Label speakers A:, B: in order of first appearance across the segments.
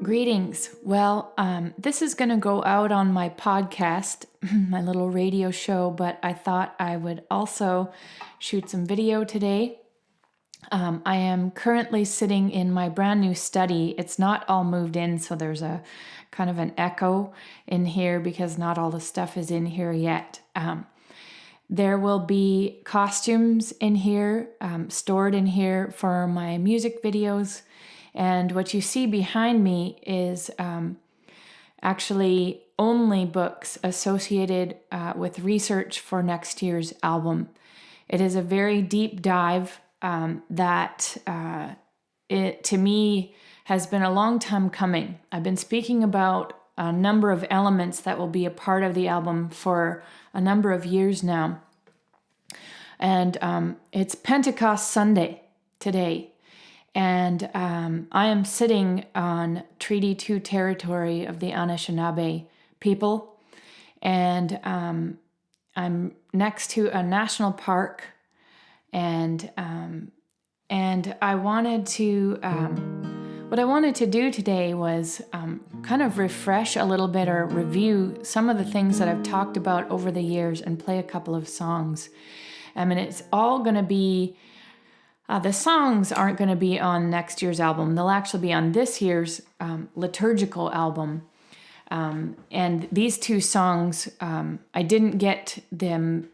A: Greetings. Well, this is going to go out on my podcast, my little radio show, but I thought I would also shoot some video today. I am currently sitting in my brand new study. It's not all moved in, so there's a kind of an echo in here because not all the stuff is in here yet. There will be costumes in here, stored in here for my music videos. And what you see behind me is actually only books associated with research for next year's album. It is a very deep dive that it to me has been a long time coming. I've been speaking about a number of elements that will be a part of the album for a number of years now. And it's Pentecost Sunday today. And I am sitting on Treaty 2 territory of the Anishinaabe people. And I'm next to a national park. And I wanted to, what I wanted to do today was kind of refresh a little bit or review some of the things that I've talked about over the years and play a couple of songs. I mean, it's all going to be... the songs aren't going to be on next year's album. They'll actually be on this year's liturgical album. And these two songs, I didn't get them,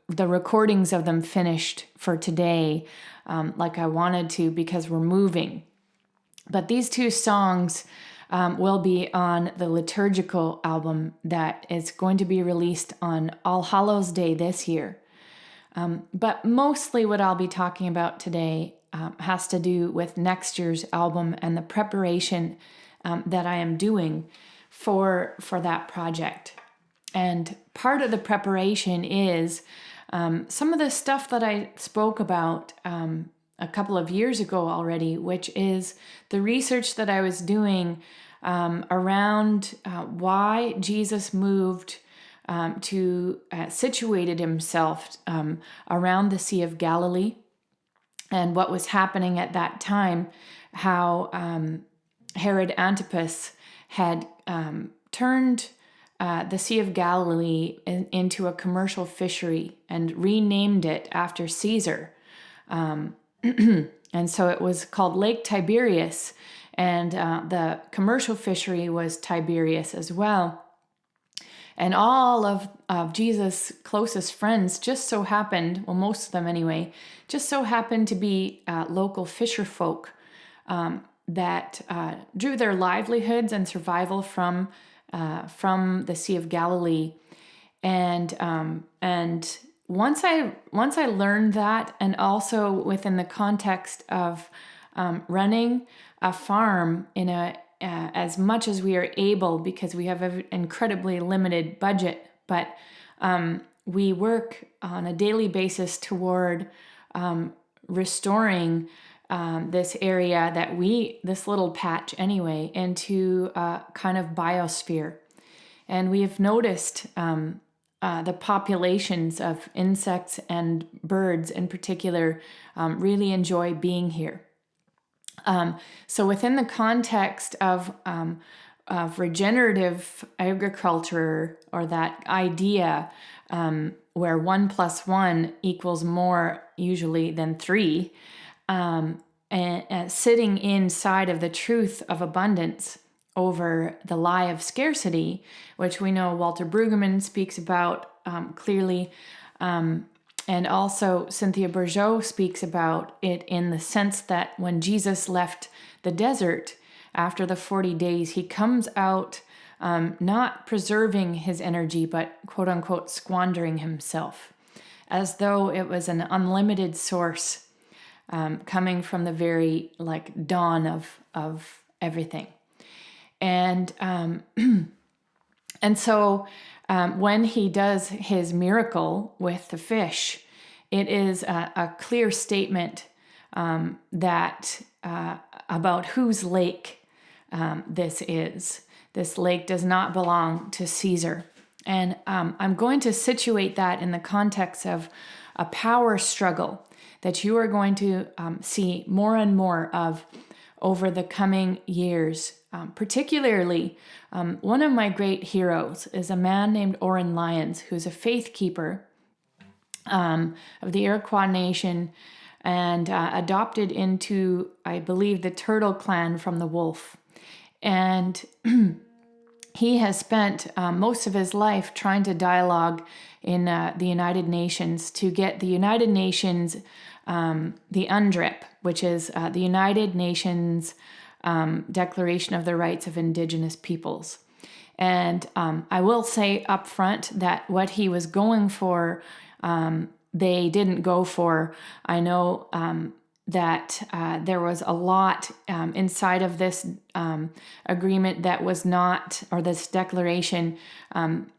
A: the recordings of them finished for today like I wanted to because we're moving. But these two songs will be on the liturgical album that is going to be released on All Hallows Day this year. But mostly what I'll be talking about today has to do with next year's album and the preparation that I am doing for that project. And part of the preparation is some of the stuff that I spoke about a couple of years ago already, which is the research that I was doing around why Jesus moved situated himself around the Sea of Galilee and what was happening at that time, how Herod Antipas had turned the Sea of Galilee into a commercial fishery and renamed it after Caesar. And so it was called Lake Tiberias, and the commercial fishery was Tiberias as well. And all of Jesus' closest friends just so happened, well, most of them anyway, just so happened to be local fisher folk that drew their livelihoods and survival from the Sea of Galilee. And once I learned that, and also within the context of running a farm in as much as we are able, because we have an incredibly limited budget, but we work on a daily basis toward restoring this area this little patch anyway, into a kind of biosphere. And we have noticed the populations of insects and birds in particular really enjoy being here. So within the context of regenerative agriculture, or that idea where 1 + 1 equals more usually than 3, and sitting inside of the truth of abundance over the lie of scarcity, which we know Walter Brueggemann speaks about clearly, and also Cynthia Bourgeault speaks about it in the sense that when Jesus left the desert after the 40 days, he comes out not preserving his energy, but quote unquote squandering himself, as though it was an unlimited source coming from the very dawn of everything. And so when he does his miracle with the fish, it is a clear statement that about whose lake this is. This lake does not belong to Caesar. And I'm going to situate that in the context of a power struggle that you are going to see more and more of over the coming years particularly, one of my great heroes is a man named Oren Lyons, who's a faith keeper of the Iroquois Nation and adopted into, I believe, the Turtle Clan from the wolf. And he has spent most of his life trying to dialogue in the United Nations to get the United Nations, the UNDRIP, which is the United Nations Declaration of the Rights of Indigenous Peoples. And I will say up front that what he was going for, they didn't go for. I know that there was a lot inside of this agreement that was not, or this declaration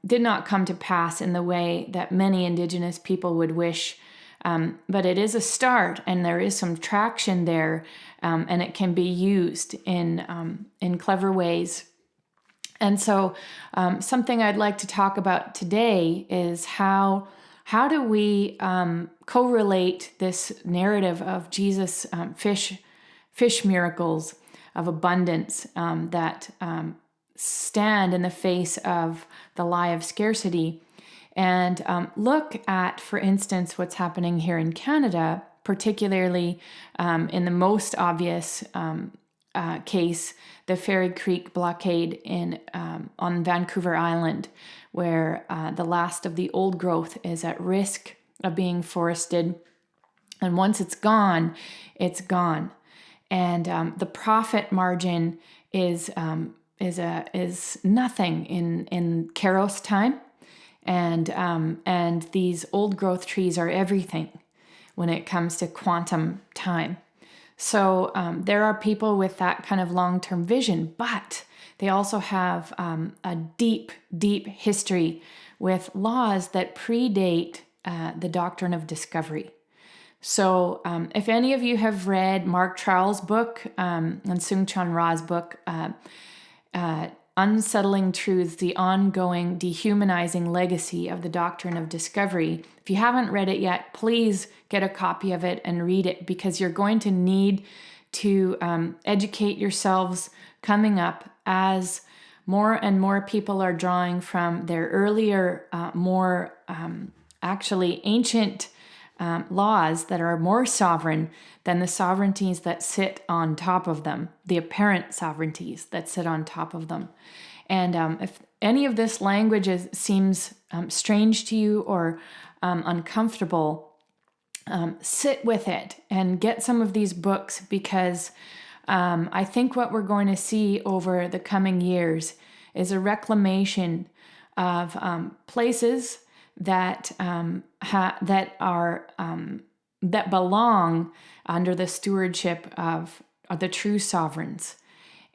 A: did not come to pass in the way that many Indigenous people would wish. But it is a start, and there is some traction there, and it can be used in clever ways. And so something I'd like to talk about today is how do we correlate this narrative of Jesus' fish miracles of abundance that stand in the face of the lie of scarcity, and look at, for instance, what's happening here in Canada, particularly in the most obvious case, the Fairy Creek blockade on Vancouver Island, where the last of the old growth is at risk of being forested. And once it's gone, it's gone. And the profit margin is nothing in Kairos time. And these old growth trees are everything when it comes to quantum time. So there are people with that kind of long-term vision, but they also have a deep, deep history with laws that predate the doctrine of discovery. So if any of you have read Mark Charles' book and Soong-Chan Ra's book, Unsettling Truths, the Ongoing Dehumanizing Legacy of the Doctrine of Discovery. If you haven't read it yet, please get a copy of it and read it, because you're going to need to educate yourselves coming up as more and more people are drawing from their earlier, more actually ancient laws that are more sovereign than the sovereignties that sit on top of them, the apparent sovereignties that sit on top of them. And if any of this language seems strange to you or uncomfortable, sit with it and get some of these books, because I think what we're going to see over the coming years is a reclamation of places that that belong under the stewardship of the true sovereigns,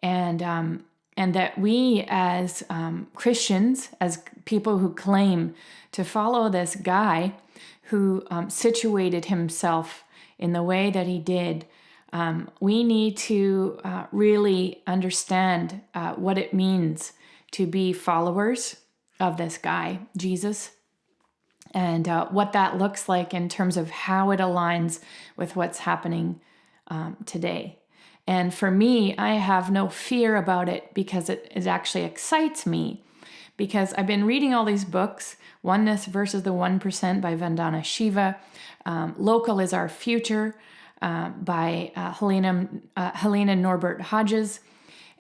A: and that we as Christians, as people who claim to follow this guy who situated himself in the way that he did, we need to really understand what it means to be followers of this guy, Jesus, and what that looks like in terms of how it aligns with what's happening today. And for me, I have no fear about it, because it actually excites me, because I've been reading all these books, Oneness versus the 1% by Vandana Shiva, Local is Our Future by Helena Norbert Hodges.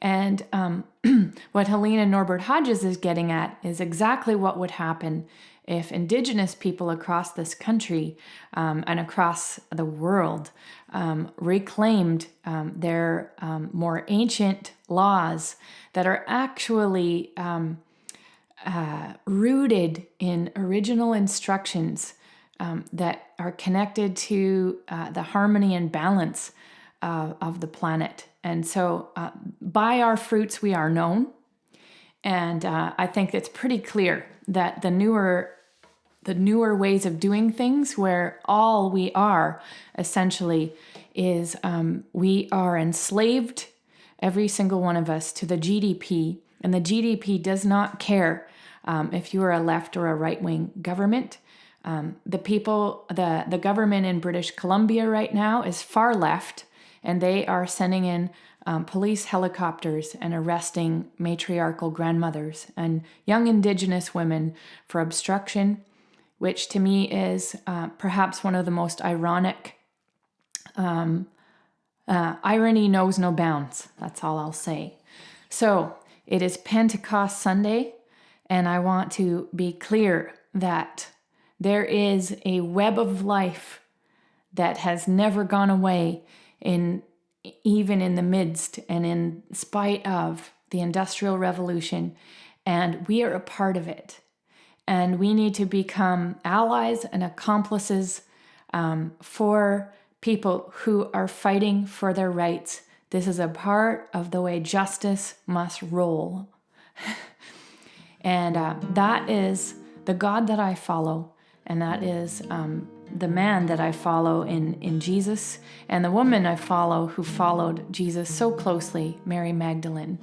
A: And what Helena Norbert Hodges is getting at is exactly what would happen if Indigenous people across this country and across the world reclaimed their more ancient laws that are actually rooted in original instructions that are connected to the harmony and balance of the planet. And so by our fruits we are known. And I think it's pretty clear that the newer ways of doing things, where all we are essentially is we are enslaved, every single one of us, to the GDP. And the GDP does not care if you are a left or a right-wing government. The government in British Columbia right now is far left, and they are sending in police helicopters and arresting matriarchal grandmothers and young Indigenous women for obstruction, which to me is perhaps one of the most ironic. Irony knows no bounds. That's all I'll say. So it is Pentecost Sunday, and I want to be clear that there is a web of life that has never gone away, even in the midst and in spite of the Industrial Revolution, and we are a part of it. And we need to become allies and accomplices for people who are fighting for their rights. This is a part of the way justice must roll. And that is the God that I follow, and that is the man that I follow in Jesus, and the woman I follow who followed Jesus so closely, Mary Magdalene.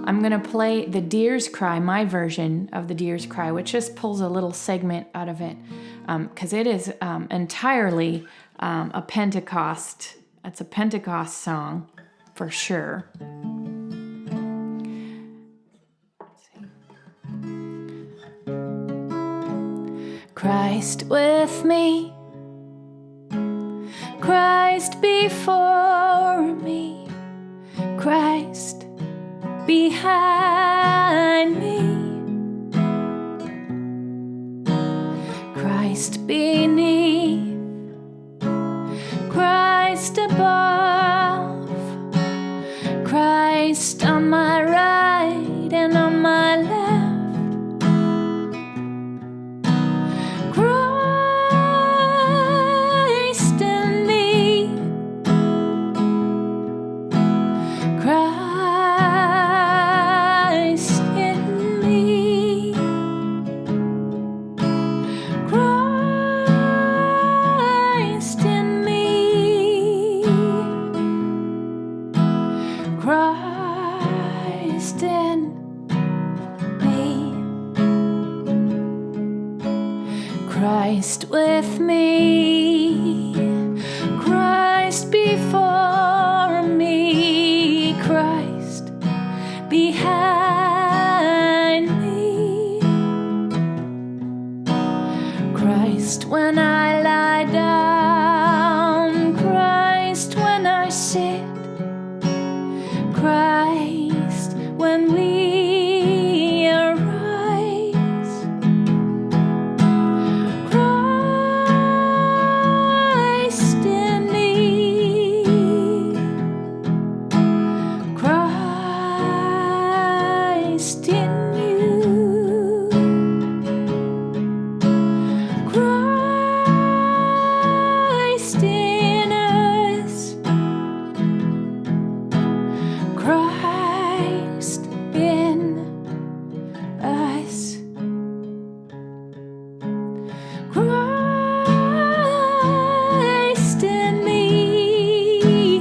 A: I'm going to play the Deer's Cry, my version of the Deer's Cry, which just pulls a little segment out of it, because it is entirely a Pentecost. It's a Pentecost song for sure. Christ with me, Christ before me, Christ behind me, Christ beneath, Christ above, Christ on my right and on my left, Christ in me, Christ in me, Christ in me, Christ in me, Christ with me, Christ before me, Christ behind me, Christ when I lie down, Christ when I sit, Christ when we arise, Christ in me, Christ in you, Christ in us, Christ in us, Christ in me,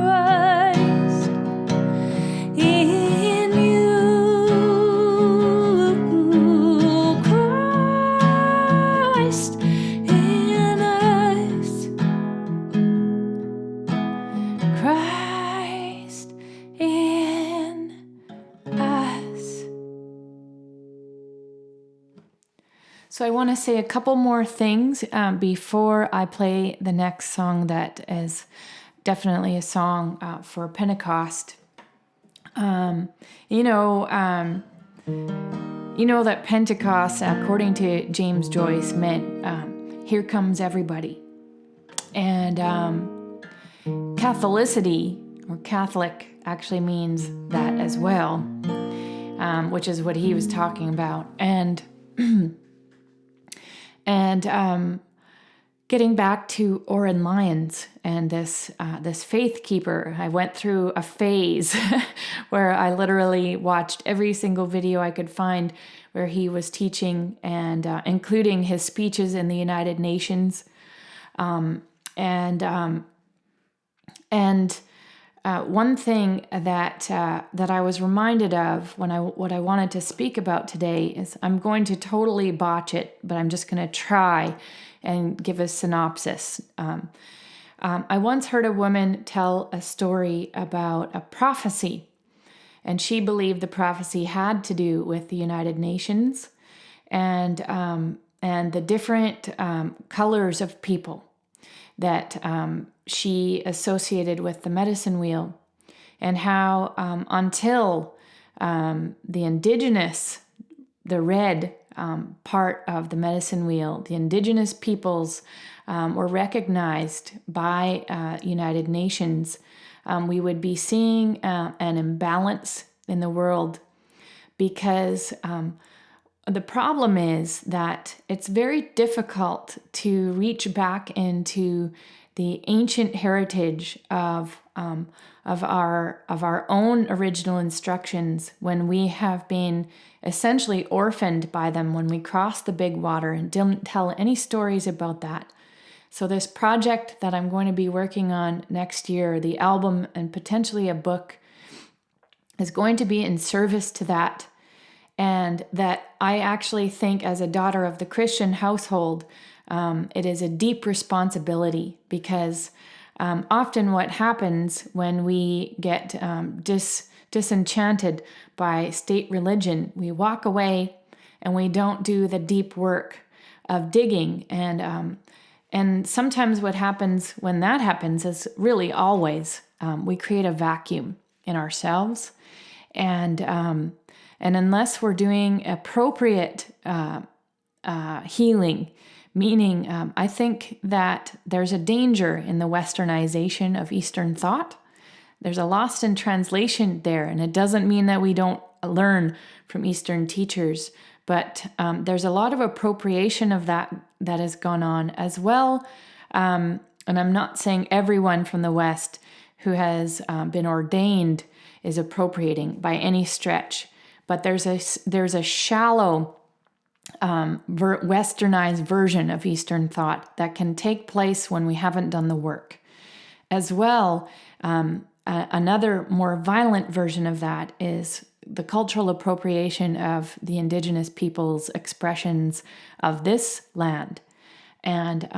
A: Christ in you, Christ in us, Christ in us. So I want to say a couple more things before I play the next song that is definitely a song for Pentecost. You know that Pentecost, according to James Joyce, meant here comes everybody. And Catholicity, or Catholic, actually means that as well, which is what he was talking about. And getting back to Oren Lyons and this faith keeper, I went through a phase where I literally watched every single video I could find where he was teaching, and including his speeches in the United Nations. One thing that I was reminded of what I wanted to speak about today is, I'm going to totally botch it, but I'm just going to try and give a synopsis. I once heard a woman tell a story about a prophecy, and she believed the prophecy had to do with the United Nations and the different colors of people that she associated with the medicine wheel, and how until the indigenous, the red part of the medicine wheel, the indigenous peoples were recognized by United Nations, we would be seeing an imbalance in the world, because the problem is that it's very difficult to reach back into the ancient heritage of our own original instructions when we have been essentially orphaned by them when we crossed the big water and didn't tell any stories about that. So this project that I'm going to be working on next year, the album and potentially a book, is going to be in service to that. And that I actually think, as a daughter of the Christian household, it is a deep responsibility, because often what happens when we get disenchanted by state religion, we walk away and we don't do the deep work of digging. And sometimes what happens when that happens is, really always, we create a vacuum in ourselves. And unless we're doing appropriate healing, meaning I think that there's a danger in the westernization of Eastern thought. There's a lost in translation there, and it doesn't mean that we don't learn from Eastern teachers, but there's a lot of appropriation of that has gone on as well. And I'm not saying everyone from the West who has been ordained is appropriating by any stretch, but there's a shallow westernized version of Eastern thought that can take place when we haven't done the work. As well, another more violent version of that is the cultural appropriation of the indigenous people's expressions of this land. And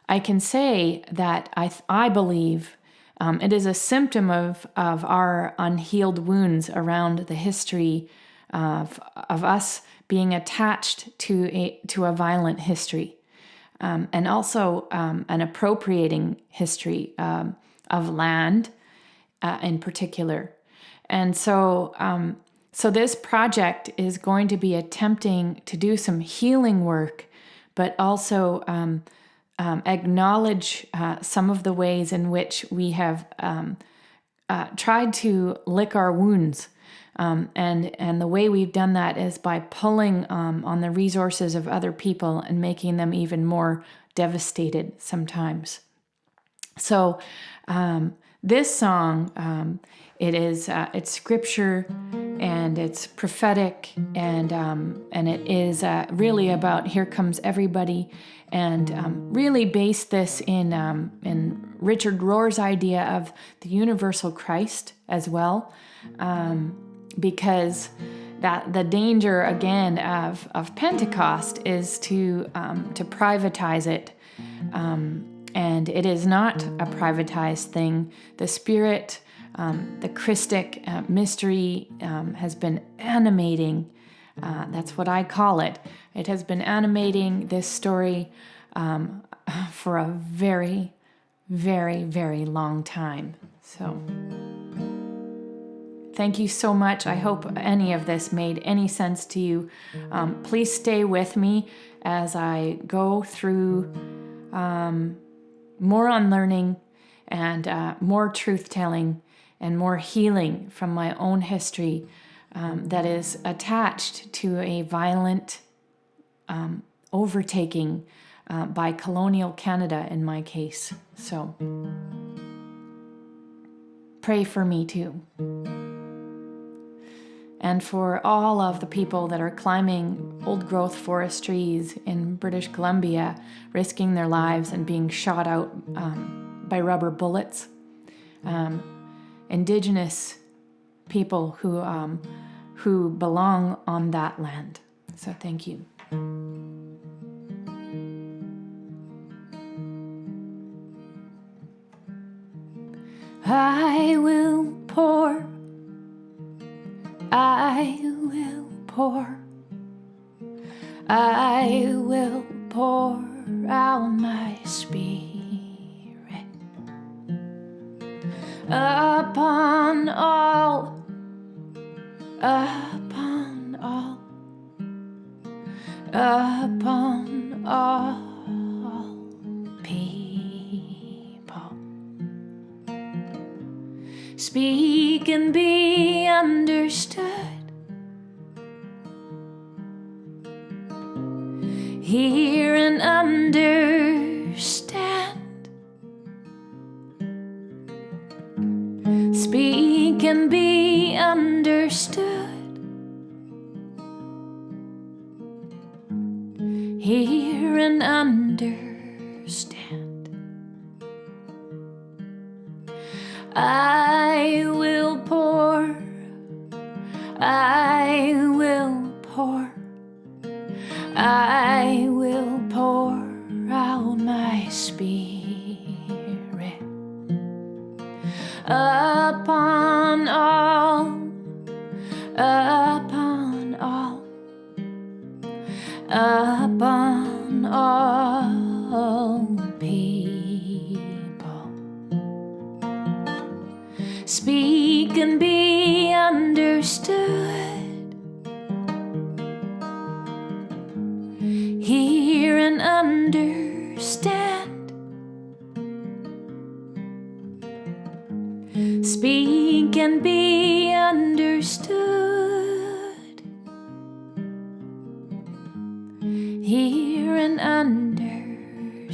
A: I can say that I believe it is a symptom of our unhealed wounds around the history of us being attached to a violent history, and also an appropriating history of land in particular. And so this project is going to be attempting to do some healing work, but also acknowledge some of the ways in which we have tried to lick our wounds. And the way we've done that is by pulling on the resources of other people and making them even more devastated sometimes. So this song, it's scripture and it's prophetic, and it is really about here comes everybody, and really based this in Richard Rohr's idea of the universal Christ as well. Because that the danger again of Pentecost is to privatize it, and it is not a privatized thing. The Spirit, the Christic mystery has been animating. That's what I call it. It has been animating this story for a very, very, very long time. So. Thank you so much. I hope any of this made any sense to you. Please stay with me as I go through more unlearning and more truth-telling and more healing from my own history that is attached to a violent overtaking by colonial Canada in my case. So pray for me too. And for all of the people that are climbing old-growth forest trees in British Columbia, risking their lives and being shot out by rubber bullets. Indigenous people who belong on that land. So thank you. I will pour, I will pour, I will pour out my spirit upon all, upon all, upon all people. Speak and be understood. Hear and understand. Speak and be understood. Hear and understand. I will pour, I will pour, I will pour out my spirit upon all, upon all, upon all people. Speak and be understood. Hear and understand. Speak and be understood. Hear and understand.